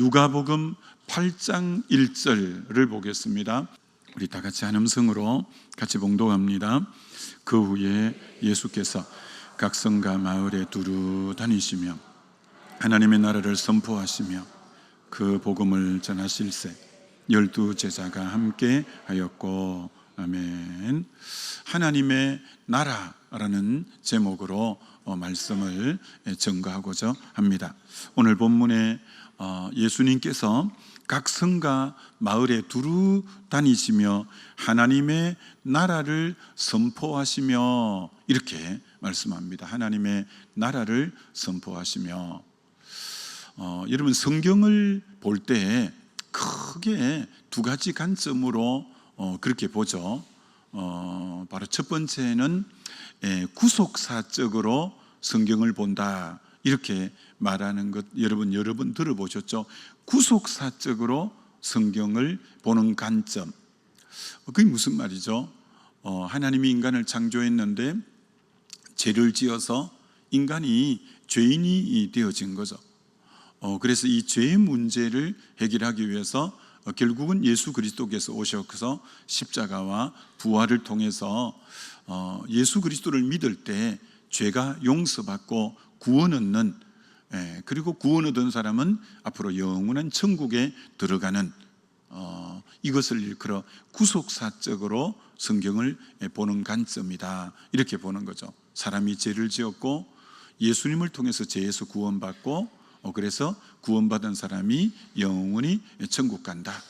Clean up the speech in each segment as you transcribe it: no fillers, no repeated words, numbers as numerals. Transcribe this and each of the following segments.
누가복음 8장 1절을 보겠습니다. 우리 다 같이 한 음성으로 같이 봉독합니다. 그 후에 예수께서 각 성과 마을에 두루 다니시며 하나님의 나라를 선포하시며 그 복음을 전하실세 12 제자가 함께 하였고. 아멘. 하나님의 나라라는 제목으로 말씀을 전가하고자 합니다. 오늘 본문에 예수님께서 각 성과 마을에 두루 다니시며 하나님의 나라를 선포하시며 이렇게 말씀합니다. 하나님의 나라를 선포하시며. 여러분, 성경을 볼 때 크게 두 가지 관점으로 그렇게 보죠. 바로 첫 번째는 구속사적으로 성경을 본다, 이렇게 말하는 것 여러분 여러 번 들어보셨죠? 구속사적으로 성경을 보는 관점. 그게 무슨 말이죠? 하나님이 인간을 창조했는데 죄를 지어서 인간이 죄인이 되어진 거죠. 그래서 이 죄의 문제를 해결하기 위해서 결국은 예수 그리스도께서 오셔서 십자가와 부활을 통해서 예수 그리스도를 믿을 때 죄가 용서받고 구원 얻는, 그리고 구원 얻은 사람은 앞으로 영원한 천국에 들어가는, 이것을 일컬어 구속사적으로 성경을 보는 관점이다, 이렇게 보는 거죠. 사람이 죄를 지었고 예수님을 통해서 죄에서 구원받고 그래서 구원받은 사람이 영원히 천국 간다.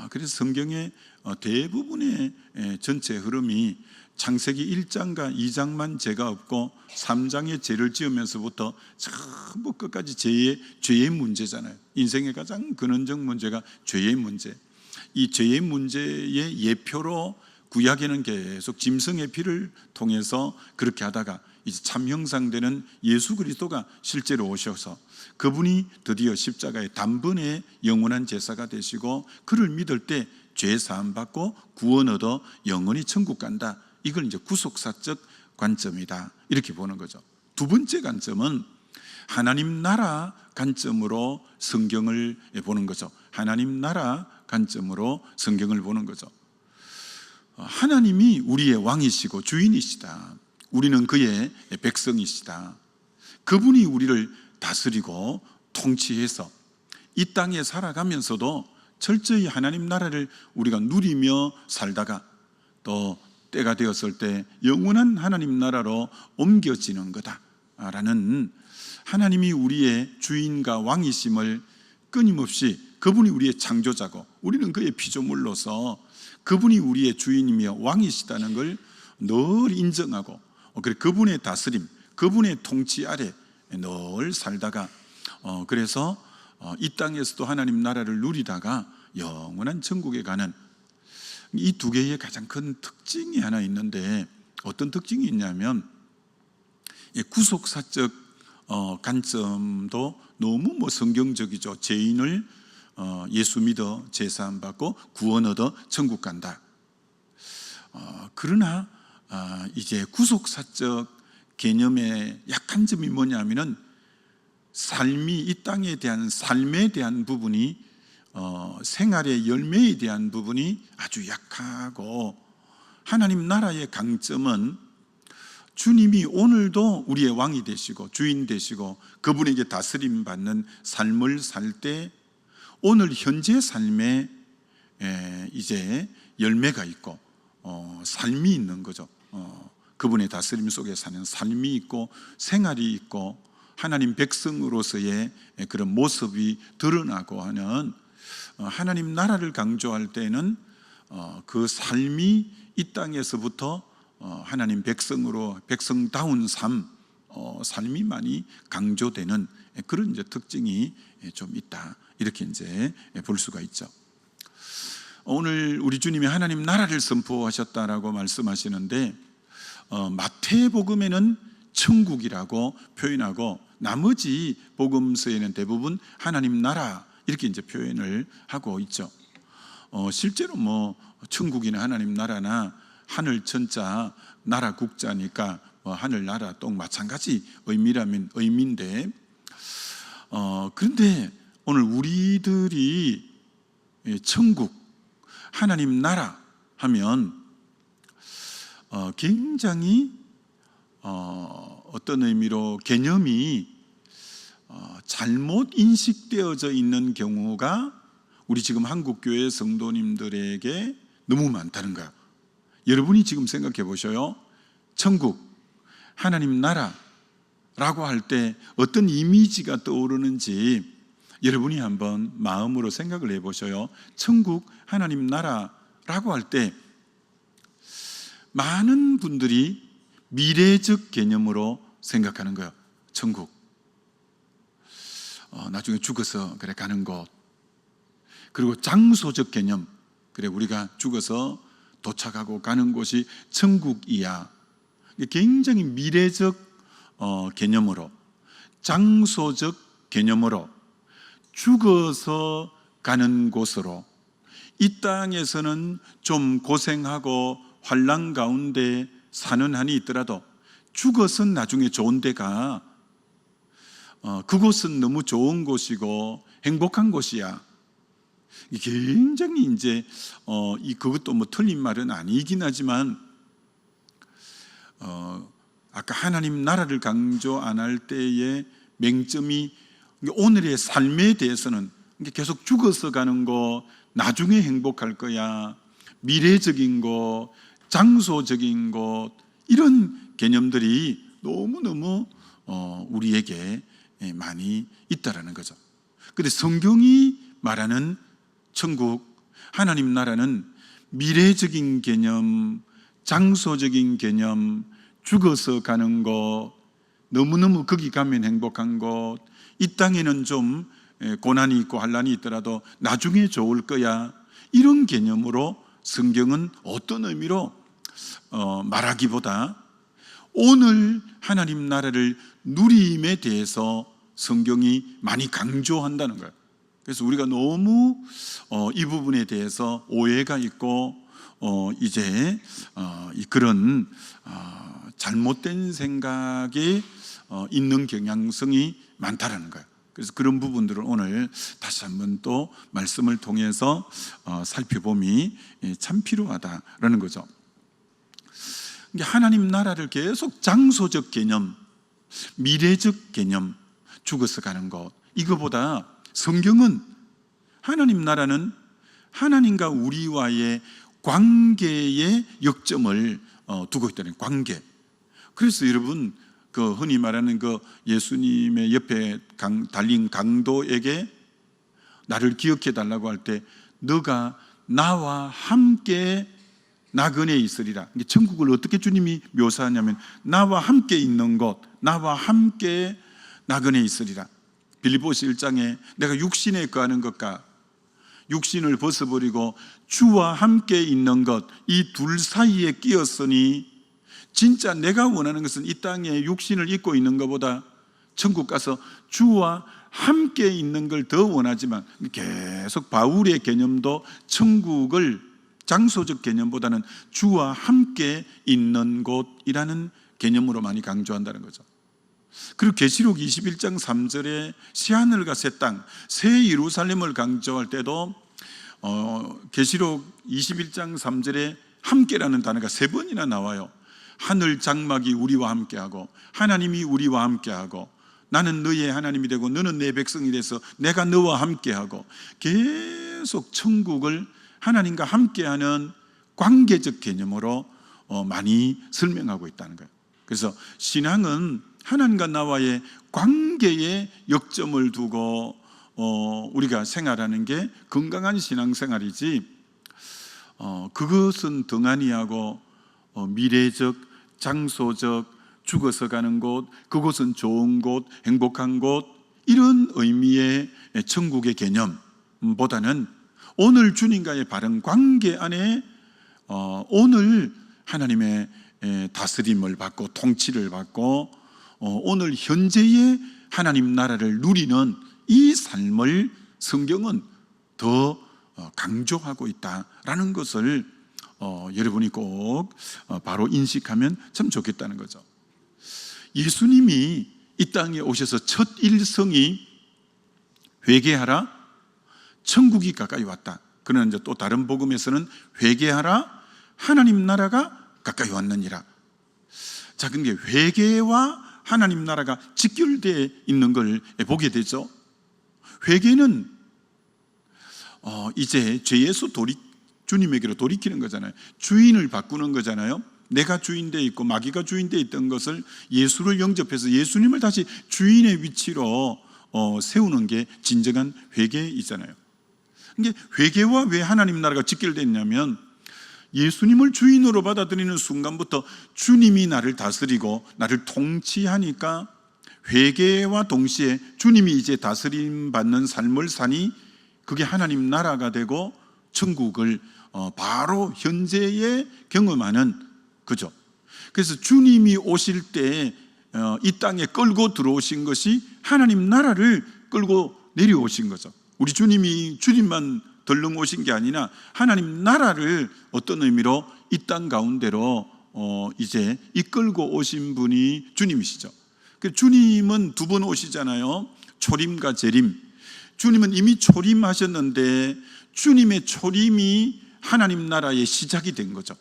그래서 성경의 대부분의 전체 흐름이 창세기 1장과 2장만 죄가 없고 3장에 죄를 지으면서부터 전부 끝까지 죄의 문제잖아요. 인생의 가장 근원적 문제가 죄의 문제. 이 죄의 문제의 예표로 구약에는 계속 짐승의 피를 통해서 그렇게 하다가 이제 참 형상되는 예수 그리스도가 실제로 오셔서 그분이 드디어 십자가의 단번에 영원한 제사가 되시고 그를 믿을 때 죄 사함 받고 구원 얻어 영원히 천국 간다. 이걸 이제 구속사적 관점이다, 이렇게 보는 거죠. 두 번째 관점은 하나님 나라 관점으로 성경을 보는 거죠. 하나님 나라 관점으로 성경을 보는 거죠. 하나님이 우리의 왕이시고 주인이시다. 우리는 그의 백성이시다. 그분이 우리를 다스리고 통치해서 이 땅에 살아가면서도 철저히 하나님 나라를 우리가 누리며 살다가 또 때가 되었을 때 영원한 하나님 나라로 옮겨지는 거다라는, 하나님이 우리의 주인과 왕이심을 끊임없이, 그분이 우리의 창조자고 우리는 그의 피조물로서 그분이 우리의 주인이며 왕이시다는 걸 늘 인정하고, 그분의 다스림, 그분의 통치 아래 늘 살다가 그래서 이 땅에서도 하나님 나라를 누리다가 영원한 천국에 가는, 이 두 개의 가장 큰 특징이 하나 있는데, 어떤 특징이 있냐면 구속사적 관점도 너무 성경적이죠. 죄인을 예수 믿어 제사함 받고 구원 얻어 천국 간다. 그러나 이제 구속사적 개념의 약한 점이 뭐냐면은 삶이, 이 땅에 대한 삶에 대한 부분이, 생활의 열매에 대한 부분이 아주 약하고, 하나님 나라의 강점은 주님이 오늘도 우리의 왕이 되시고 주인 되시고 그분에게 다스림 받는 삶을 살 때 오늘 현재 삶에 이제 열매가 있고 삶이 있는 거죠. 그분의 다스림 속에 사는 삶이 있고 생활이 있고 하나님 백성으로서의 그런 모습이 드러나고 하는, 하나님 나라를 강조할 때는 그 삶이 이 땅에서부터 하나님 백성으로, 백성다운 삶이 많이 강조되는 그런 이제 특징이 좀 있다, 이렇게 이제 볼 수가 있죠. 오늘 우리 주님이 하나님 나라를 선포하셨다라고 말씀하시는데, 마태복음에는 천국이라고 표현하고 나머지 복음서에는 대부분 하나님 나라 이렇게 이제 표현을 하고 있죠. 실제로 천국이나 하나님 나라나 하늘 천자 나라 국자니까 하늘 나라 또 마찬가지 의미라면 의미인데, 그런데 오늘 우리들이 천국, 하나님 나라 하면 굉장히 어떤 의미로 개념이 잘못 인식되어져 있는 경우가 우리 지금 한국교회 성도님들에게 너무 많다는 거야. 여러분이 지금 생각해 보셔요. 천국, 하나님 나라라고 할 때 어떤 이미지가 떠오르는지 여러분이 한번 마음으로 생각을 해보셔요. 천국, 하나님 나라라고 할 때 많은 분들이 미래적 개념으로 생각하는 거예요. 천국, 나중에 죽어서 그래 가는 곳. 그리고 장소적 개념, 그래 우리가 죽어서 도착하고 가는 곳이 천국이야. 굉장히 미래적 개념으로, 장소적 개념으로 죽어서 가는 곳으로, 이 땅에서는 좀 고생하고 환난 가운데 사는 한이 있더라도 죽어서는 나중에 좋은 데가, 그곳은 너무 좋은 곳이고 행복한 곳이야. 굉장히 이제 그것도 뭐 틀린 말은 아니긴 하지만 아까 하나님 나라를 강조 안 할 때의 맹점이 오늘의 삶에 대해서는 계속 죽어서 가는 거, 나중에 행복할 거야, 미래적인 것, 장소적인 것, 이런 개념들이 너무너무 우리에게 많이 있다라는 거죠. 그런데 성경이 말하는 천국, 하나님 나라는 미래적인 개념, 장소적인 개념, 죽어서 가는 것, 너무너무 거기 가면 행복한 것, 이 땅에는 좀 고난이 있고 환난이 있더라도 나중에 좋을 거야, 이런 개념으로 성경은 어떤 의미로 말하기보다 오늘 하나님 나라를 누림에 대해서 성경이 많이 강조한다는 거예요. 그래서 우리가 너무 이 부분에 대해서 오해가 있고 이제 그런 잘못된 생각이 있는 경향성이 많다라는 거예요. 그래서 그런 부분들을 오늘 다시 한번 또 말씀을 통해서 살펴봄이 참 필요하다라는 거죠. 하나님 나라를 계속 장소적 개념, 미래적 개념, 죽어서 가는 것, 이거보다 성경은 하나님 나라는 하나님과 우리와의 관계의 역점을 두고 있다는 관계. 그래서 여러분 그 흔히 말하는 그 예수님의 옆에 달린 강도에게 나를 기억해 달라고 할 때 너가 나와 함께 나그네에 있으리라. 천국을 어떻게 주님이 묘사하냐면 나와 함께 있는 곳, 나와 함께 나그네에 있으리라. 빌립보서 1장에 내가 육신에 거하는 것과 육신을 벗어버리고 주와 함께 있는 것, 이 둘 사이에 끼었으니 진짜 내가 원하는 것은 이 땅에 육신을 입고 있는 것보다 천국 가서 주와 함께 있는 걸 더 원하지만, 계속 바울의 개념도 천국을 장소적 개념보다는 주와 함께 있는 곳이라는 개념으로 많이 강조한다는 거죠. 그리고 계시록 21장 3절에 새하늘과 새 땅, 새 예루살렘을 강조할 때도 계시록 21장 3절에 함께라는 단어가 3번이나 나와요. 하늘 장막이 우리와 함께하고 하나님이 우리와 함께하고 나는 너의 하나님이 되고 너는 내 백성이 돼서 내가 너와 함께하고, 계속 천국을 하나님과 함께하는 관계적 개념으로 많이 설명하고 있다는 거예요. 그래서 신앙은 하나님과 나와의 관계에 역점을 두고 우리가 생활하는 게 건강한 신앙생활이지, 그것은 등한히하고 미래적, 장소적, 죽어서 가는 곳, 그곳은 좋은 곳, 행복한 곳, 이런 의미의 천국의 개념보다는 오늘 주님과의 바른 관계 안에 오늘 하나님의 다스림을 받고 통치를 받고 오늘 현재의 하나님 나라를 누리는 이 삶을 성경은 더 강조하고 있다라는 것을 여러분이 꼭 바로 인식하면 참 좋겠다는 거죠. 예수님이 이 땅에 오셔서 첫 일성이 회개하라, 천국이 가까이 왔다. 그러나 이제 또 다른 복음에서는 회개하라, 하나님 나라가 가까이 왔느니라. 자, 그러니까 회개와 하나님 나라가 직결되어 있는 걸 보게 되죠. 회개는 이제 죄에서 주님에게로 돌이키는 거잖아요. 주인을 바꾸는 거잖아요. 내가 주인되어 있고 마귀가 주인되어 있던 것을 예수를 영접해서 예수님을 다시 주인의 위치로 세우는 게 진정한 회개이잖아요. 이게 회개와 왜 하나님 나라가 직결됐냐면, 예수님을 주인으로 받아들이는 순간부터 주님이 나를 다스리고 나를 통치하니까 회개와 동시에 주님이 이제 다스림 받는 삶을 사니 그게 하나님 나라가 되고 천국을 바로 현재에 경험하는 거죠. 그래서 주님이 오실 때 이 땅에 끌고 들어오신 것이 하나님 나라를 끌고 내려오신 거죠. 우리 주님만 덜렁 오신 게 아니라 하나님 나라를 어떤 의미로 이 땅 가운데로 이제 이끌고 오신 분이 주님이시죠. 주님은 두 번 오시잖아요. 초림과 재림. 주님은 이미 초림하셨는데 주님의 초림이 하나님 나라의 시작이 된 거죠.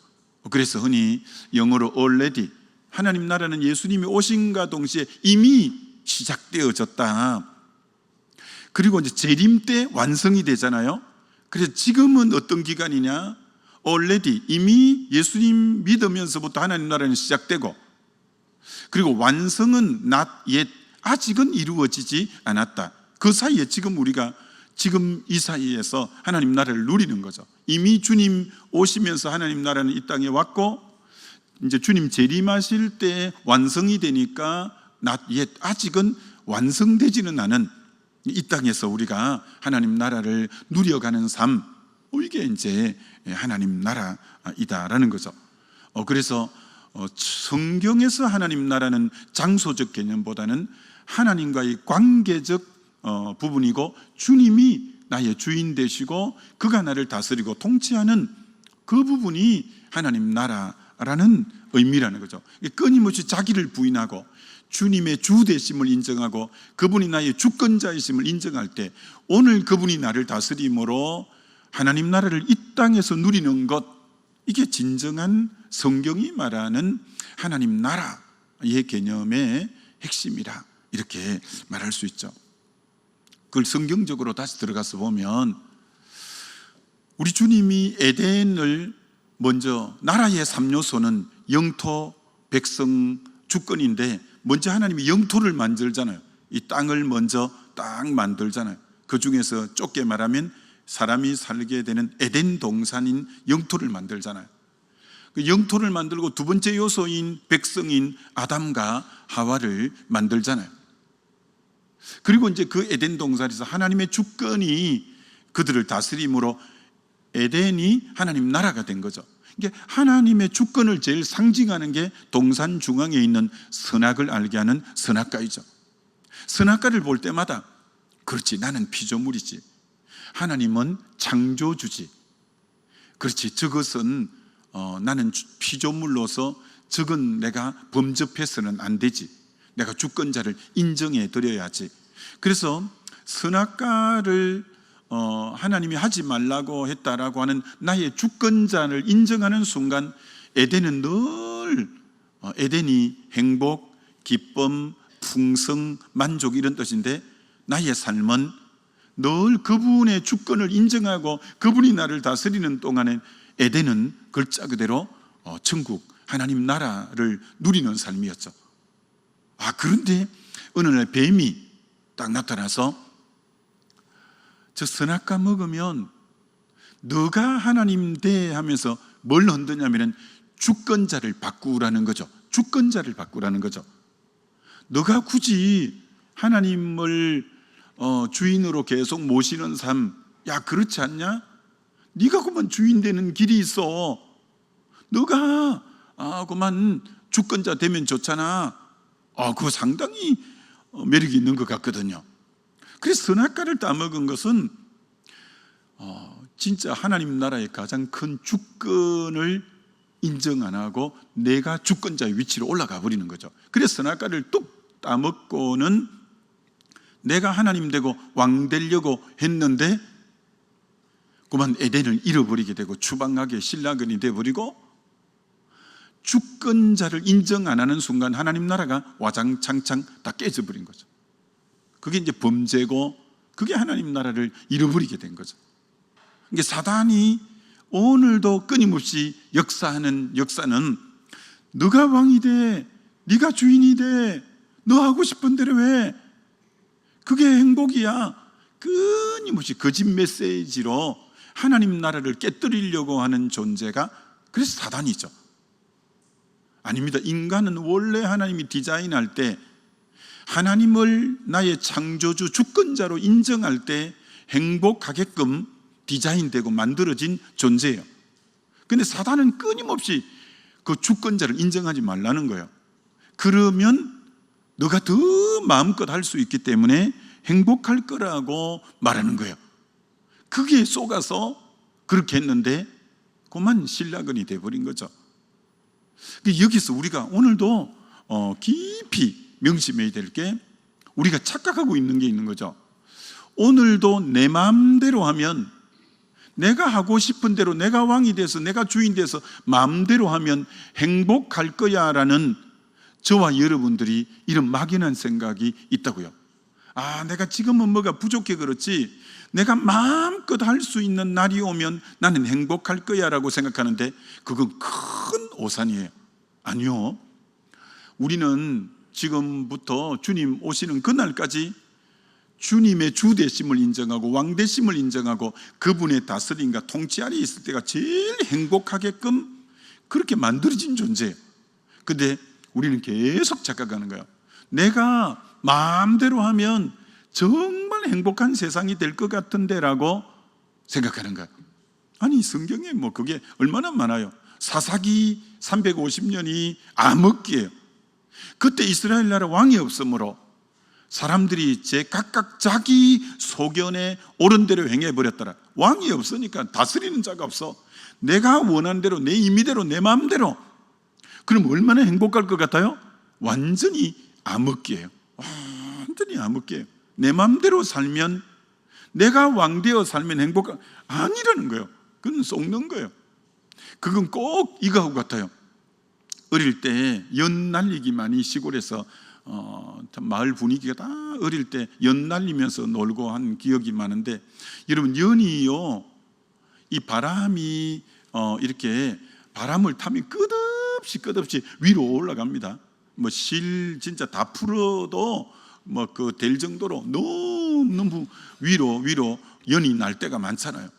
그래서 흔히 영어로 already, 하나님 나라는 예수님이 오신과 동시에 이미 시작되어졌다. 그리고 이제 재림 때 완성이 되잖아요. 그래서 지금은 어떤 기간이냐? already, 이미 예수님 믿으면서부터 하나님 나라는 시작되고, 그리고 완성은 not yet, 아직은 이루어지지 않았다. 그 사이에 지금 이 사이에서 하나님 나라를 누리는 거죠. 이미 주님 오시면서 하나님 나라는 이 땅에 왔고, 이제 주님 재림하실 때 완성이 되니까 not yet, 아직은 완성되지는 않은 이 땅에서 우리가 하나님 나라를 누려가는 삶, 이게 이제 하나님 나라이다라는 거죠. 그래서 성경에서 하나님 나라는 장소적 개념보다는 하나님과의 관계적 부분이고, 주님이 나의 주인 되시고 그가 나를 다스리고 통치하는 그 부분이 하나님 나라라는 의미라는 거죠. 끊임없이 자기를 부인하고 주님의 주 되심을 인정하고 그분이 나의 주권자이심을 인정할 때, 오늘 그분이 나를 다스림으로 하나님 나라를 이 땅에서 누리는 것, 이게 진정한 성경이 말하는 하나님 나라의 개념의 핵심이라, 이렇게 말할 수 있죠. 그걸 성경적으로 다시 들어가서 보면, 우리 주님이 에덴을 먼저, 나라의 3요소는 영토, 백성, 주권인데 먼저 하나님이 영토를 만들잖아요. 이 땅을 먼저 딱 만들잖아요. 그 중에서 좁게 말하면 사람이 살게 되는 에덴 동산인 영토를 만들잖아요. 그 영토를 만들고 두 번째 요소인 백성인 아담과 하와를 만들잖아요. 그리고 이제 그 에덴 동산에서 하나님의 주권이 그들을 다스림으로 에덴이 하나님 나라가 된 거죠. 이게 하나님의 주권을 제일 상징하는 게 동산 중앙에 있는 선악을 알게 하는 선악과이죠. 선악과를 볼 때마다, 그렇지, 나는 피조물이지, 하나님은 창조주지, 그렇지, 저것은 나는 피조물로서 저건 내가 범접해서는 안 되지, 내가 주권자를 인정해 드려야지. 그래서 선악과를 하나님이 하지 말라고 했다라고 하는 나의 주권자를 인정하는 순간, 에덴은 늘 에덴이 행복, 기쁨, 풍성, 만족, 이런 뜻인데, 나의 삶은 늘 그분의 주권을 인정하고 그분이 나를 다스리는 동안에 에덴은 글자 그대로 천국, 하나님 나라를 누리는 삶이었죠. 그런데 어느 날 뱀이 딱 나타나서, 저 선악과 먹으면 너가 하나님 돼 하면서 뭘 흔드냐면 주권자를 바꾸라는 거죠. 주권자를 바꾸라는 거죠. 너가 굳이 하나님을 주인으로 계속 모시는 삶, 그렇지 않냐? 네가 그만 주인 되는 길이 있어. 너가 그만 주권자 되면 좋잖아. 그거 상당히 매력이 있는 것 같거든요. 그래서 선악과를 따먹은 것은 진짜 하나님 나라의 가장 큰 주권을 인정 안 하고 내가 주권자의 위치로 올라가 버리는 거죠. 그래서 선악과를 뚝 따먹고는 내가 하나님 되고 왕 되려고 했는데 그만 에덴을 잃어버리게 되고 추방하게 신라근이 되어버리고 주권자를 인정 안 하는 순간 하나님 나라가 와장창창 다 깨져버린 거죠. 그게 이제 범죄고 그게 하나님 나라를 잃어버리게 된 거죠. 이게 사단이 오늘도 끊임없이 역사하는 역사는 너가 왕이 돼, 네가 주인이 돼, 너 하고 싶은 대로 해, 그게 행복이야. 끊임없이 거짓 메시지로 하나님 나라를 깨뜨리려고 하는 존재가 그래서 사단이죠. 아닙니다. 인간은 원래 하나님이 디자인할 때 하나님을 나의 창조주 주권자로 인정할 때 행복하게끔 디자인되고 만들어진 존재예요. 근데 사단은 끊임없이 그 주권자를 인정하지 말라는 거예요. 그러면 너가 더 마음껏 할 수 있기 때문에 행복할 거라고 말하는 거예요. 그게 속아서 그렇게 했는데 그만 신라근이 돼버린 거죠. 여기서 우리가 오늘도 깊이 명심해야 될 게 우리가 착각하고 있는 게 있는 거죠. 오늘도 내 마음대로 하면, 내가 하고 싶은 대로, 내가 왕이 돼서 내가 주인 돼서 마음대로 하면 행복할 거야 라는 저와 여러분들이 이런 막연한 생각이 있다고요. 내가 지금은 뭐가 부족해 그렇지 내가 마음껏 할 수 있는 날이 오면 나는 행복할 거야 라고 생각하는데 그건 큰 오산이에요. 아니요, 우리는 지금부터 주님 오시는 그날까지 주님의 주되심을 인정하고 왕되심을 인정하고 그분의 다스림과 통치 아래 있을 때가 제일 행복하게끔 그렇게 만들어진 존재예요. 근데 우리는 계속 착각하는 거예요. 내가 마음대로 하면 정말 행복한 세상이 될 것 같은데 라고 생각하는 거예요. 아니 성경에 뭐 그게 얼마나 많아요. 사사기 350년이 암흑기예요. 그때 이스라엘 나라 왕이 없으므로 사람들이 각각 자기 소견에 옳은 대로 행해버렸더라. 왕이 없으니까 다스리는 자가 없어. 내가 원하는 대로 내 임의대로 내 마음대로. 그럼 얼마나 행복할 것 같아요? 완전히 암흑기예요. 완전히 암흑기예요. 내 마음대로 살면, 내가 왕되어 살면 행복한 아니라는 거예요. 그건 속는 거예요. 그건 꼭 이거하고 같아요. 어릴 때 연 날리기만이 시골에서 참 마을 분위기가 다 어릴 때 연 날리면서 놀고 한 기억이 많은데, 여러분 연이요, 이 바람이 이렇게 바람을 타면 끝없이 위로 올라갑니다. 뭐 실 진짜 다 풀어도 뭐 그 될 정도로 너무 위로 연이 날 때가 많잖아요.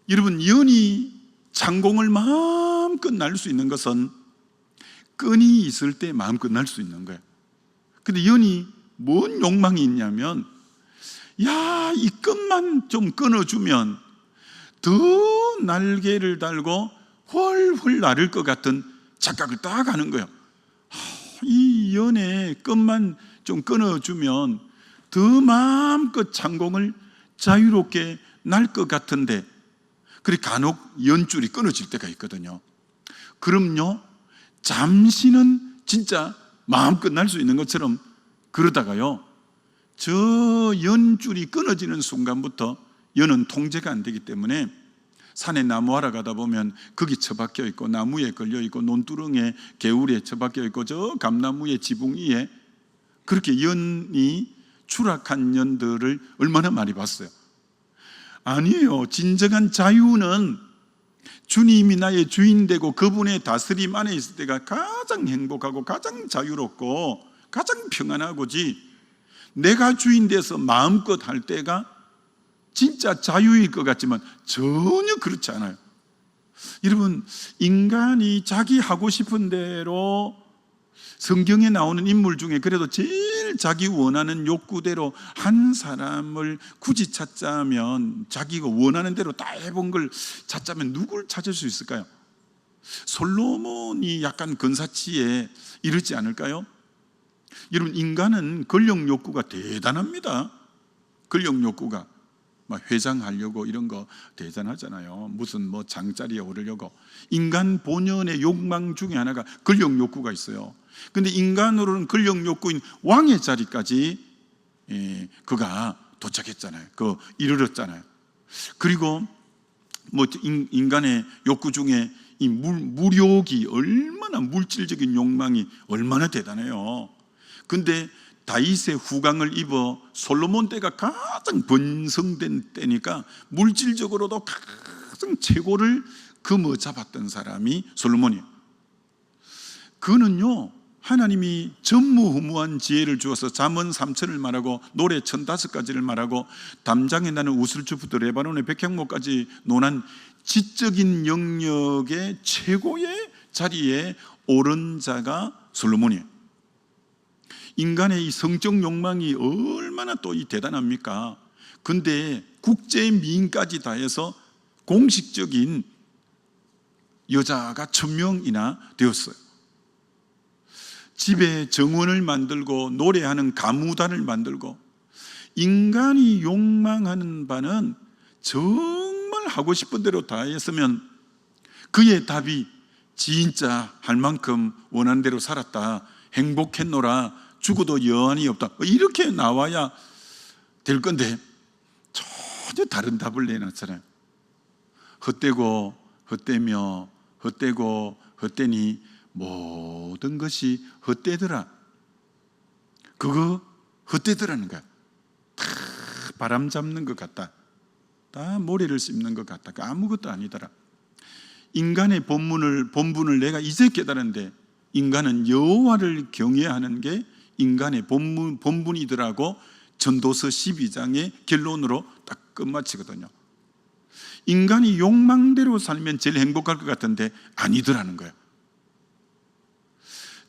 여러분 연이 창공을 마음껏 날 수 있는 것은 끈이 있을 때 마음껏 날 수 있는 거예요. 근데 연이 뭔 욕망이 있냐면, 야, 이 끈만 좀 끊어주면 더 날개를 달고 훨훨 나를 것 같은 착각을 딱 하는 거예요. 이 연의 끈만 좀 끊어주면 더 마음껏 창공을 자유롭게 날 것 같은데, 그래 간혹 연줄이 끊어질 때가 있거든요. 그럼요, 잠시는 진짜 마음껏 날 수 있는 것처럼 그러다가요, 저 연줄이 끊어지는 순간부터 연은 통제가 안 되기 때문에 산에 나무하러 가다 보면 거기 처박혀 있고 나무에 걸려 있고 논두렁에 개울에 처박혀 있고 저 감나무의 지붕 위에 그렇게 연이 추락한 연들을 얼마나 많이 봤어요. 아니에요. 진정한 자유는 주님이 나의 주인 되고 그분의 다스림 안에 있을 때가 가장 행복하고 가장 자유롭고 가장 평안하고지, 내가 주인 돼서 마음껏 할 때가 진짜 자유일 것 같지만 전혀 그렇지 않아요. 여러분, 인간이 자기 하고 싶은 대로 성경에 나오는 인물 중에 그래도 제일 자기 원하는 욕구대로 한 사람을 굳이 찾자면, 자기가 원하는 대로 다 해본 걸 찾자면 누굴 찾을 수 있을까요? 솔로몬이 약간 근사치에 이르지 않을까요? 여러분, 인간은 권력 욕구가 대단합니다. 권력 욕구가 막 회장하려고 이런 거 대단하잖아요. 무슨 뭐 장자리에 오르려고. 인간 본연의 욕망 중에 하나가 권력 욕구가 있어요. 근데 인간으로는 권력 욕구인 왕의 자리까지 그가 도착했잖아요. 그 이르렀잖아요. 그리고 뭐 인간의 욕구 중에 이 물욕이 얼마나, 물질적인 욕망이 얼마나 대단해요. 근데 다윗의 후광을 입어 솔로몬 때가 가장 번성된 때니까 물질적으로도 가장 최고를 거머 잡았던 사람이 솔로몬이에요. 그는요, 하나님이 전무후무한 지혜를 주어서 잠언 3천을 말하고 노래 1,005가지를 말하고 담장에 나는 우슬주부터 레바논의 백향목까지 논한 지적인 영역의 최고의 자리에 오른 자가 솔로몬이에요. 인간의 이 성적 욕망이 얼마나 또 이 대단합니까? 근데 국제 미인까지 다 해서 공식적인 여자가 1,000명이나 되었어요. 집에 정원을 만들고 노래하는 가무단을 만들고, 인간이 욕망하는 바는 정말 하고 싶은 대로 다 했으면 그의 답이 진짜 할 만큼 원하는 대로 살았다, 행복했노라, 죽어도 여한이 없다, 이렇게 나와야 될 건데 전혀 다른 답을 내놨잖아요. 헛되고 헛되며 헛되고 헛되니 모든 것이 헛되더라. 그거 헛되더라는 거야. 다 바람 잡는 것 같다, 다 모래를 씹는 것 같다, 아무것도 아니더라. 인간의 본분을 내가 이제 깨달았는데, 인간은 여호와를 경외하는 게 인간의 본분이더라고 전도서 12장의 결론으로 딱 끝마치거든요. 인간이 욕망대로 살면 제일 행복할 것 같은데 아니더라는 거예요.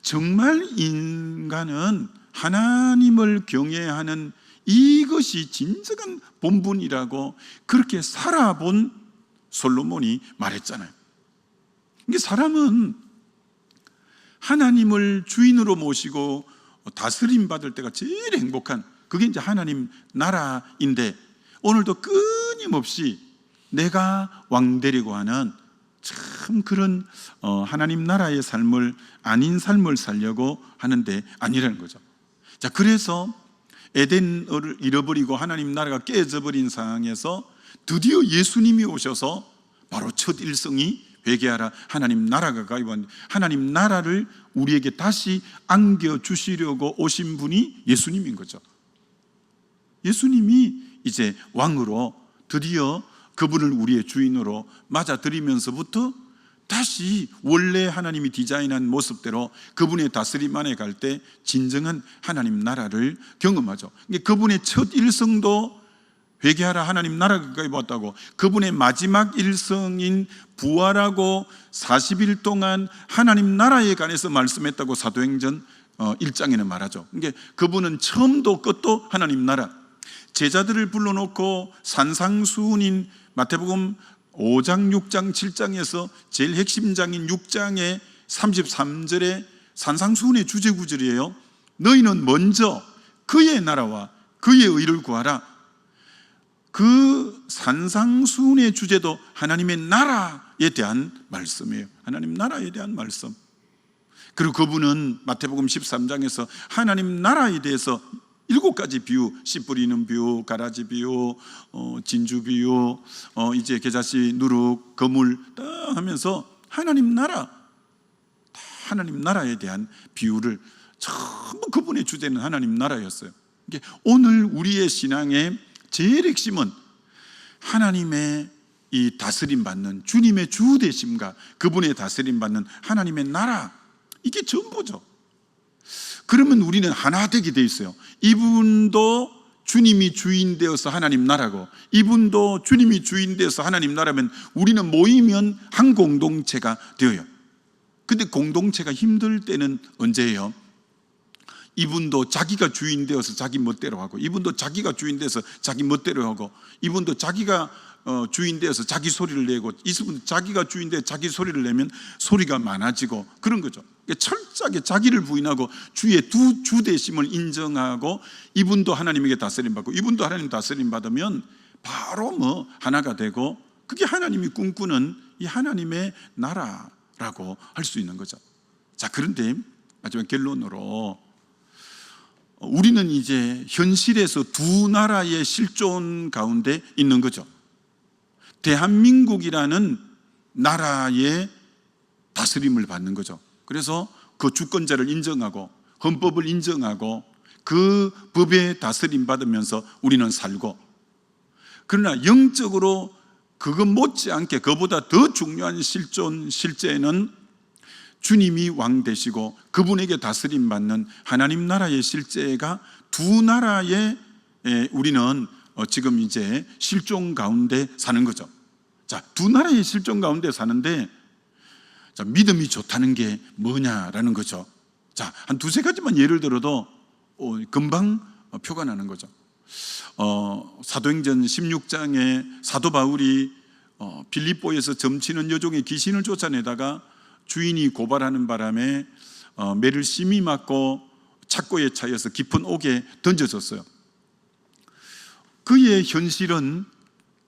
정말 인간은 하나님을 경외하는 이것이 진정한 본분이라고 그렇게 살아본 솔로몬이 말했잖아요. 이게 사람은 하나님을 주인으로 모시고 다스림 받을 때가 제일 행복한, 그게 이제 하나님 나라인데, 오늘도 끊임없이 내가 왕되려고 하는 참 그런 하나님 나라의 삶을, 아닌 삶을 살려고 하는데 아니라는 거죠. 자, 그래서 에덴을 잃어버리고 하나님 나라가 깨져버린 상황에서 드디어 예수님이 오셔서 바로 첫 일성이 회개하라, 하나님 나라가 가까이, 하나님 나라를 우리에게 다시 안겨주시려고 오신 분이 예수님인 거죠. 예수님이 이제 왕으로 드디어 그분을 우리의 주인으로 맞아들이면서부터 다시 원래 하나님이 디자인한 모습대로 그분의 다스림 안에 갈 때 진정한 하나님 나라를 경험하죠. 그분의 첫 일성도 회개하라, 하나님 나라가 가까이 왔다고, 그분의 마지막 일성인 부활하고 40일 동안 하나님 나라에 관해서 말씀했다고 사도행전 1장에는 말하죠. 그러니까 그분은 처음도 끝도 하나님 나라. 제자들을 불러놓고 산상수훈인 마태복음 5장, 6장, 7장에서 제일 핵심장인 6장의 33절에 산상수훈의 주제구절이에요. 너희는 먼저 그의 나라와 그의 의를 구하라. 그 산상수훈의 주제도 하나님의 나라에 대한 말씀이에요. 하나님 나라에 대한 말씀. 그리고 그분은 마태복음 13장에서 하나님 나라에 대해서 7가지 비유, 씨 뿌리는 비유, 가라지 비유, 진주 비유, 이제 겨자씨, 누룩, 거물 딱 하면서 하나님 나라, 하나님 나라에 대한 비유를, 전부 그분의 주제는 하나님 나라였어요. 오늘 우리의 신앙의 제일 핵심은 하나님의 이 다스림 받는, 주님의 주 되심과 그분의 다스림 받는 하나님의 나라, 이게 전부죠. 그러면 우리는 하나 되게 돼 있어요. 이분도 주님이 주인 되어서 하나님 나라고, 이분도 주님이 주인 되어서 하나님 나라면 우리는 모이면 한 공동체가 되어요. 근데 공동체가 힘들 때는 언제예요? 이분도 자기가 주인 되어서 자기 멋대로 하고, 이분도 자기가 주인 되어서 자기 멋대로 하고, 이분도 자기가 주인 되어서 자기 소리를 내고, 이분도 자기가 주인 되어서 자기 소리를 내면 소리가 많아지고, 그런 거죠. 철저하게 자기를 부인하고 주의 두 주대심을 인정하고, 이분도 하나님에게 다스림 받고 이분도 하나님 다스림 받으면 바로 하나가 되고, 그게 하나님이 꿈꾸는 이 하나님의 나라라고 할 수 있는 거죠. 자, 그런데 마지막 결론으로 우리는 이제 현실에서 두 나라의 실존 가운데 있는 거죠. 대한민국이라는 나라의 다스림을 받는 거죠. 그래서 그 주권자를 인정하고 헌법을 인정하고 그 법에 다스림 받으면서 우리는 살고, 그러나 영적으로 그것 못지않게 그보다 더 중요한 실제는 주님이 왕 되시고 그분에게 다스림 받는 하나님 나라의 실제가 두 나라의 우리는 지금 이제 실존 가운데 사는 거죠. 자, 두 나라의 실존 가운데 사는데, 자, 믿음이 좋다는 게 뭐냐라는 거죠. 자, 한 두세 가지만 예를 들어도 금방 표가 나는 거죠. 사도행전 16장에 사도 바울이 빌립보에서 점치는 여종의 귀신을 쫓아내다가 주인이 고발하는 바람에 매를 심히 맞고 착고에 차여서 깊은 옥에 던져졌어요. 그의 현실은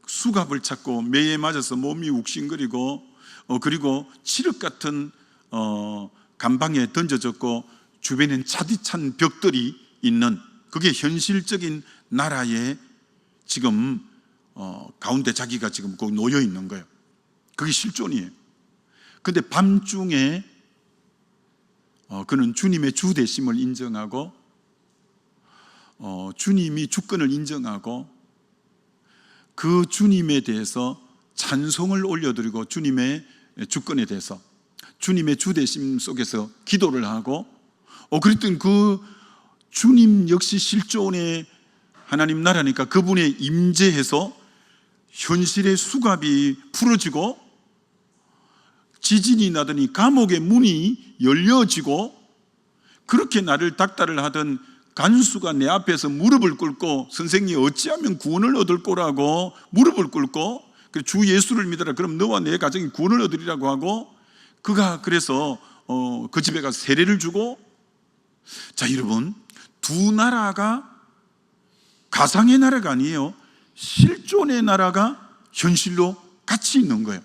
수갑을 찾고 매에 맞아서 몸이 욱신거리고 그리고 칠흑 같은 감방에 던져졌고 주변엔 차디찬 벽들이 있는, 그게 현실적인 나라에 지금 가운데 자기가 지금 꼭 놓여 있는 거예요. 그게 실존이에요. 근데 밤중에 그는 주님의 주되심을 인정하고 주님이 주권을 인정하고 그 주님에 대해서 찬송을 올려드리고 주님의 주권에 대해서 주님의 주되심 속에서 기도를 하고 그랬더니 그 주님 역시 실존의 하나님 나라니까 그분의 임재해서 현실의 수갑이 풀어지고 지진이 나더니 감옥의 문이 열려지고, 그렇게 나를 닥달을 하던 간수가 내 앞에서 무릎을 꿇고 선생님 어찌하면 구원을 얻을 거라고 무릎을 꿇고 주 예수를 믿어라, 그럼 너와 내 가정이 구원을 얻으리라고 하고, 그가 그래서 그 집에 가서 세례를 주고. 자, 여러분, 두 나라가 가상의 나라가 아니에요. 실존의 나라가 현실로 같이 있는 거예요.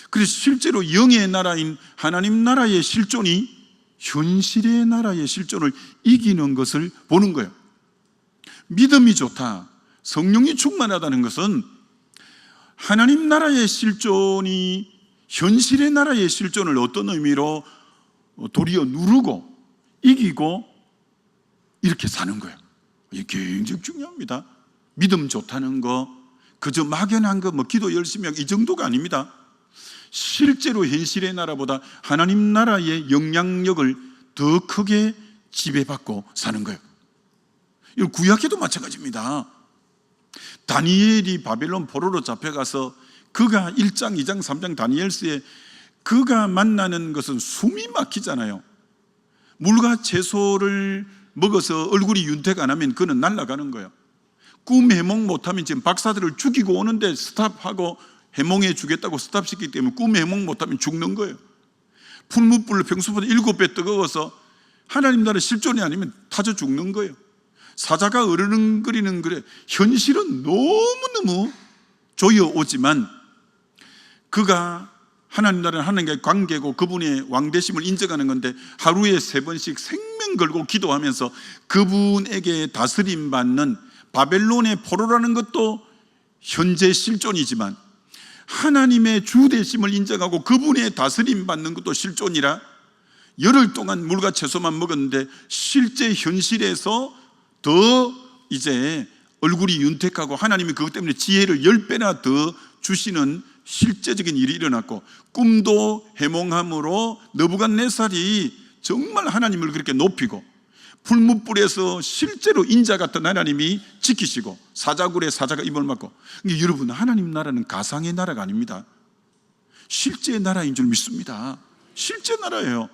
그래서 실제로 영의 나라인 하나님 나라의 실존이 현실의 나라의 실존을 이기는 것을 보는 거예요. 믿음이 좋다, 성령이 충만하다는 것은 하나님 나라의 실존이 현실의 나라의 실존을 어떤 의미로 도리어 누르고 이기고 이렇게 사는 거예요. 이게 굉장히 중요합니다. 믿음 좋다는 거, 그저 막연한 거, 기도 열심히 하고 이 정도가 아닙니다. 실제로 현실의 나라보다 하나님 나라의 영향력을 더 크게 지배받고 사는 거예요. 이거 구약에도 마찬가지입니다. 다니엘이 바벨론 포로로 잡혀가서 그가 1장, 2장, 3장 다니엘서에 그가 만나는 것은 숨이 막히잖아요. 물과 채소를 먹어서 얼굴이 윤택 안 하면 그는 날아가는 거예요. 꿈 해몽 못하면 지금 박사들을 죽이고 오는데 스탑하고 해몽해 주겠다고 스탑시키기 때문에 꿈 해몽 못하면 죽는 거예요. 풀무불로 평소보다 7배 뜨거워서 하나님 나라 실존이 아니면 타져 죽는 거예요. 사자가 어르렁거리는 그래. 현실은 너무너무 조여오지만 그가 하나님 나라는 하나님과의 관계고 그분의 왕되심을 인정하는 건데 하루에 3번씩 생명 걸고 기도하면서 그분에게 다스림 받는 바벨론의 포로라는 것도 현재 실존이지만 하나님의 주되심을 인정하고 그분의 다스림 받는 것도 실존이라 열흘 동안 물과 채소만 먹었는데 실제 현실에서 더 이제 얼굴이 윤택하고 하나님이 그것 때문에 지혜를 10배나 더 주시는 실제적인 일이 일어났고, 꿈도 해몽함으로 느부갓네살이 정말 하나님을 그렇게 높이고 풀무불에서 실제로 인자 같은 하나님이 지키시고 사자굴에 사자가 입을 막고. 여러분, 하나님 나라는 가상의 나라가 아닙니다. 실제 나라인 줄 믿습니다. 실제 나라예요.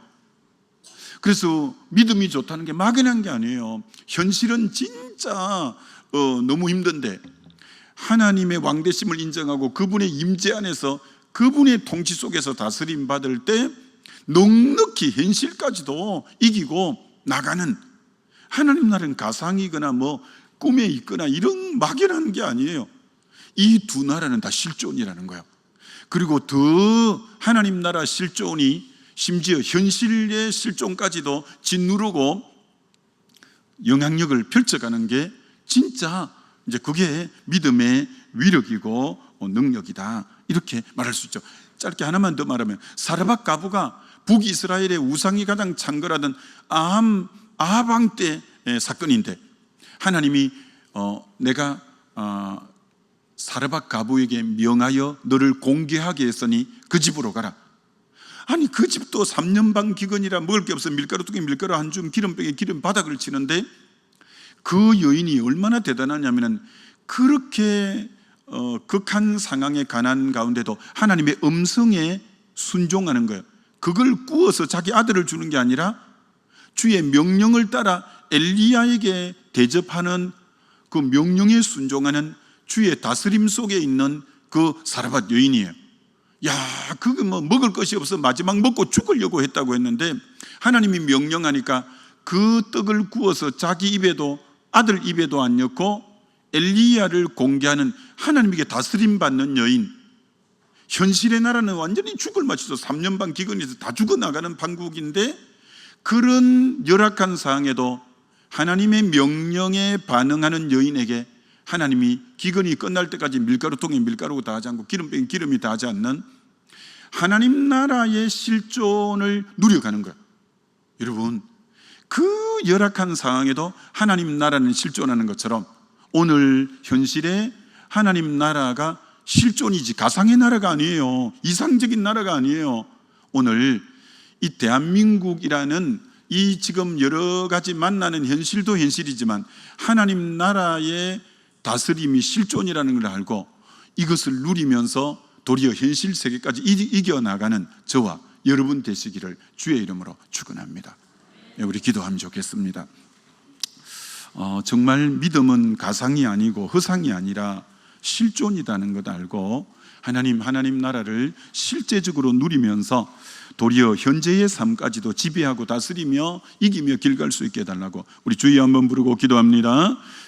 그래서 믿음이 좋다는 게 막연한 게 아니에요. 현실은 진짜 너무 힘든데 하나님의 왕되심을 인정하고 그분의 임재 안에서 그분의 통치 속에서 다스림 받을 때 넉넉히 현실까지도 이기고 나가는, 하나님 나라는 가상이거나 꿈에 있거나 이런 막연한 게 아니에요. 이 두 나라는 다 실존이라는 거예요. 그리고 더 하나님 나라 실존이 심지어 현실의 실존까지도 짓누르고 영향력을 펼쳐가는 게 진짜 이제 그게 믿음의 위력이고 능력이다, 이렇게 말할 수 있죠. 짧게 하나만 더 말하면, 사르밧 가부가 북이스라엘의 우상이 가장 창궐하던 아합 왕 때 사건인데, 하나님이 내가 사르밧 가부에게 명하여 너를 공개하게 했으니 그 집으로 가라. 아니 그 집도 3년 반 기근이라 먹을 게 없어 밀가루 뚜껑에 밀가루 한 줌, 기름병에 기름 바닥을 치는데, 그 여인이 얼마나 대단하냐면 그렇게 극한 상황의 가난 가운데도 하나님의 음성에 순종하는 거예요. 그걸 꾸어서 자기 아들을 주는 게 아니라 주의 명령을 따라 엘리야에게 대접하는 그 명령에 순종하는 주의 다스림 속에 있는 그 사르밧 여인이에요. 야, 그거 뭐 먹을 것이 없어 마지막 먹고 죽으려고 했다고 했는데, 하나님이 명령하니까 그 떡을 구워서 자기 입에도, 아들 입에도 안 넣고 엘리야를 공개하는, 하나님에게 다스림 받는 여인. 현실의 나라는 완전히 죽을 맞춰서 3년 반 기근에서 다 죽어나가는 판국인데, 그런 열악한 상황에도 하나님의 명령에 반응하는 여인에게 하나님이 기근이 끝날 때까지 밀가루통에 밀가루가 다 하지 않고 기름병에 기름이 다 하지 않는 하나님 나라의 실존을 누려가는 거예요. 여러분, 그 열악한 상황에도 하나님 나라는 실존하는 것처럼 오늘 현실의 하나님 나라가 실존이지 가상의 나라가 아니에요. 이상적인 나라가 아니에요. 오늘 이 대한민국이라는 이 지금 여러 가지 만나는 현실도 현실이지만 하나님 나라의 다스림이 실존이라는 걸 알고 이것을 누리면서 도리어 현실 세계까지 이겨나가는 저와 여러분 되시기를 주의 이름으로 축원합니다. 우리 기도하면 좋겠습니다. 정말 믿음은 가상이 아니고 허상이 아니라 실존이라는 것 알고 하나님 나라를 실제적으로 누리면서 도리어 현재의 삶까지도 지배하고 다스리며 이기며 길 갈 수 있게 해달라고 우리 주여 한번 부르고 기도합니다.